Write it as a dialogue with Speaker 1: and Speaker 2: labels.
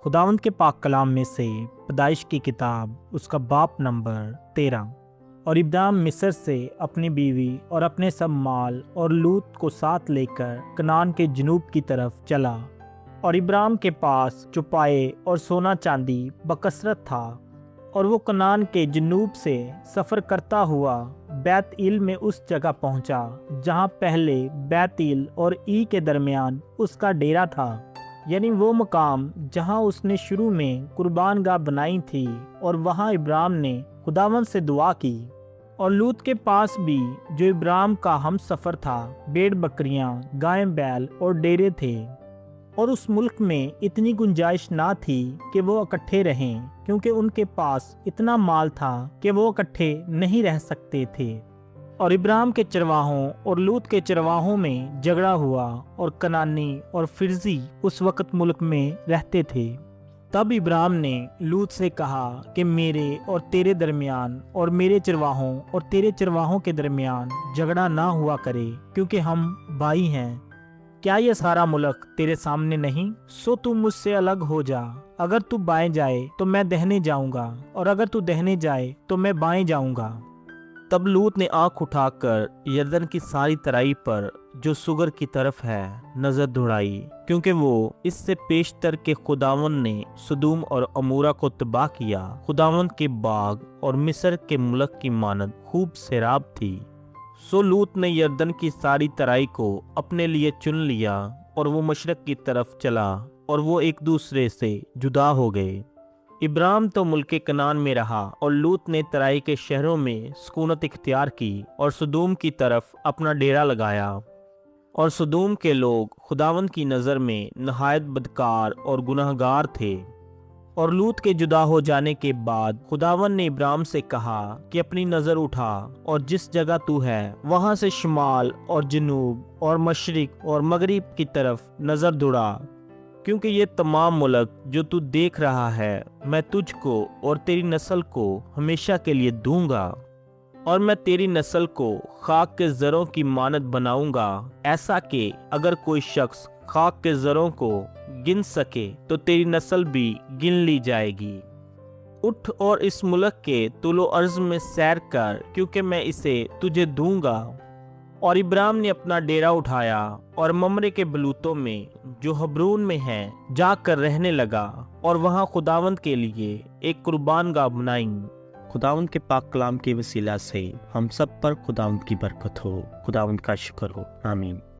Speaker 1: खुदावंद के पाक कलाम में से पैदाइश की किताब उसका बाप नंबर 13। और इब्राहिम मिस्र से अपनी बीवी और अपने सब माल और लूत को साथ लेकर कनान के जनूब की तरफ चला। और इब्राहिम के पास चौपाए और सोना चांदी बकसरत था, और वो कनान के जनूब से सफ़र करता हुआ बैतइल में उस जगह पहुंचा जहां पहले बैतइल और ई के दरमियान उसका डेरा था, यानी वो मकाम जहां उसने शुरू में कुर्बान गाह बनाई थी। और वहां इब्राहिम ने खुदावंद से दुआ की। और लूत के पास भी, जो इब्राहिम का हम सफ़र था, भेड़ बकरियां, गायें बैल और डेरे थे। और उस मुल्क में इतनी गुंजाइश ना थी कि वो इकट्ठे रहें, क्योंकि उनके पास इतना माल था कि वो इकट्ठे नहीं रह सकते थे। और इब्राहिम के चरवाहों और लूत के चरवाहों में झगड़ा हुआ, और कनानी और फिरजी उस वक्त मुल्क में रहते थे। तब इब्राहिम ने लूत से कहा कि मेरे और तेरे दरमियान और मेरे चरवाहों और तेरे चरवाहों के दरमियान झगड़ा ना हुआ करे, क्योंकि हम भाई हैं। क्या ये सारा मुल्क तेरे सामने नहीं? सो तू मुझसे अलग हो जा। अगर तू बाएं जाए तो मैं दहने जाऊंगा, और अगर तू दहने जाए तो मैं बाएं जाऊंगा।
Speaker 2: तब लूत ने आंख उठाकर यरदन की सारी तराई पर जो सुगर की तरफ है नजर दौड़ाई, क्योंकि वो इससे पेशतर के खुदावंद ने सदूम और अमूरा को तबाह किया। खुदावंद के बाग और मिस्र के मुल्क की मानद खूब सैराब थी। सो लूत ने यरदन की सारी तराई को अपने लिए चुन लिया, और वो मशरक की तरफ चला, और वो एक दूसरे से जुदा हो गए। इब्राहिम तो मुल्के कनान में रहा, और लूत ने तराई के शहरों में सुकूनत इख्तियार की और सदूम की तरफ अपना डेरा लगाया। और सदूम के लोग खुदावंद की नज़र में नहायत बदकार और गुनहगार थे। और लूत के जुदा हो जाने के बाद खुदावंद ने इब्राहिम से कहा कि अपनी नज़र उठा, और जिस जगह तू है वहां से शुमाल और जनूब और मशरिक और मगरिब की तरफ नज़र दौड़ा, क्योंकि ये तमाम मुल्क जो तू देख रहा है मैं तुझको और तेरी नस्ल को हमेशा के लिए दूंगा। और मैं तेरी नस्ल को खाक के ज़रों की मानद बनाऊंगा, ऐसा कि अगर कोई शख्स खाक के ज़रों को गिन सके तो तेरी नस्ल भी गिन ली जाएगी। उठ और इस मुल्क के तुलो अर्ज में सैर कर, क्योंकि मैं इसे तुझे दूंगा। और इब्राहिम ने अपना डेरा उठाया और ममरे के बलूतों में जो हब्रून में है जाकर रहने लगा, और वहां खुदावंद के लिए एक कुर्बान गाह बनाई।
Speaker 3: खुदावंद के पाक कलाम के वसीला से हम सब पर खुदावंद की बरकत हो। खुदावंद का शुक्र हो। आमीन।